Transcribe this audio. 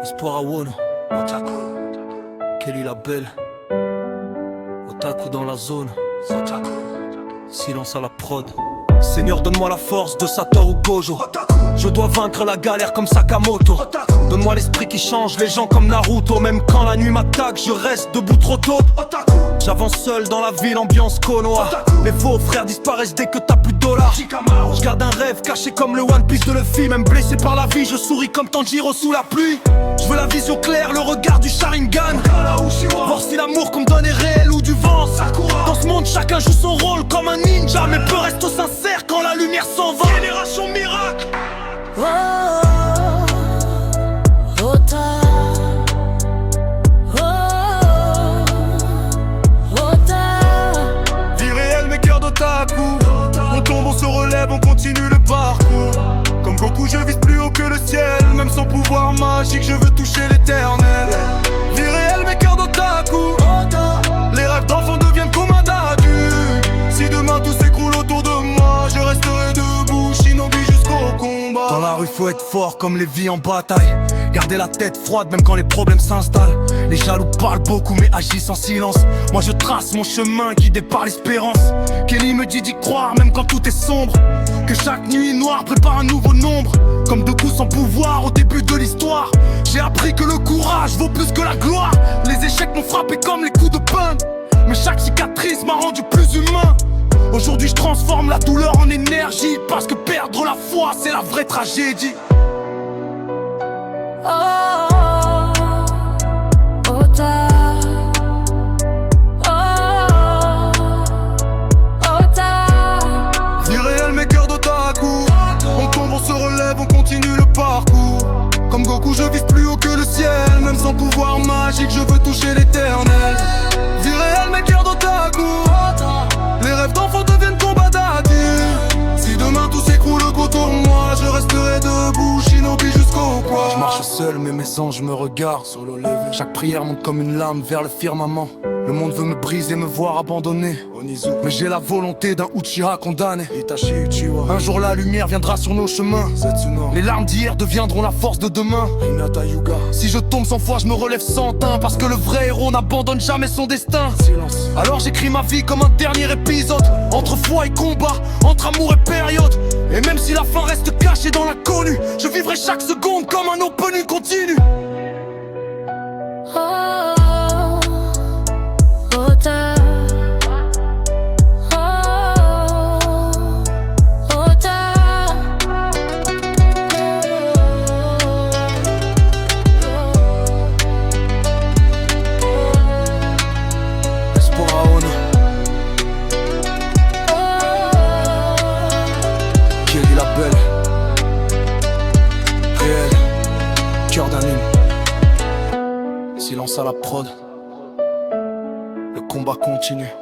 Espoir à Wono, Otaku, Kelly la belle, Otaku dans la zone, Otaku, silence à la prod. Seigneur, donne-moi la force de Satoru Gojo. Je dois vaincre la galère comme Sakamoto. Donne-moi l'esprit qui change les gens comme Naruto. Même quand la nuit m'attaque, je reste debout trop tôt. J'avance seul dans la ville, ambiance Konoha. Les faux frères disparaissent dès que t'as plus de dollars. Je garde un rêve caché comme le One Piece de Luffy. Même blessé par la vie, je souris comme Tanjiro sous la pluie. Je veux la vision claire, le regard du Sharingan. Voir si l'amour qu'on me donne est réel ou du vent. Dans ce monde, chacun joue son rôle comme un ninja. Mais peu reste sincère quand la lumière s'en va. Génération miracle. Vie réelle mais cœur d'otaku. On tombe, on se relève, on continue le parcours. Comme Goku je vise plus haut que le ciel. Même sans pouvoir magique je veux toucher l'éternel. Vie réelle mais cœur d'otaku. Les rêves d'enfants deviennent comme un d'adulte. Si demain tout s'écroule autour de moi, je resterai debout, shinobi jusqu'au combat. Dans la rue faut être fort comme les vies en bataille. Garder la tête froide même quand les problèmes s'installent. Les jaloux parlent beaucoup mais agissent en silence. Moi je trace mon chemin guidé par l'espérance. Kelly me dit d'y croire même quand tout est sombre. Que chaque nuit noire prépare un nouveau nombre. Comme deux coups sans pouvoir au début de l'histoire. J'ai appris que le courage vaut plus que la gloire. Les échecs m'ont frappé comme les coups de poing. Mais chaque cicatrice m'a rendu plus humain. Aujourd'hui je transforme la douleur en énergie. Parce que perdre la foi c'est la vraie tragédie. Vie réelle mais cœur d'otaku. On tombe, on se relève, on continue le parcours. Comme Goku je vise plus haut que le ciel. Même sans pouvoir magique je veux toucher l'éternel. Vie réelle mais cœur d'otaku. Les rêves d'enfants deviennent combat d'adultes. Si demain tout s'écroule autour de moi, je resterai debout, shinobi jusqu'au quoi. Je marche seul mais mes anges me regardent. Solo levé. Chaque prière monte comme une lame vers le firmament. Le monde veut me briser, me voir abandonné. Mais j'ai la volonté d'un Uchiha condamné. Un jour la lumière viendra sur nos chemins. Les larmes d'hier deviendront la force de demain. Si je tombe 100 fois je me relève 101. Parce que le vrai héros n'abandonne jamais son destin. Alors j'écris ma vie comme un dernier épisode. Entre foi et combat, entre amour et période. Et même si la fin reste cachée dans l'inconnu, je vivrai chaque seconde comme un open continu. Kelly la belle, réel, cœur d'un hymne. Silence à la prod, le combat continue.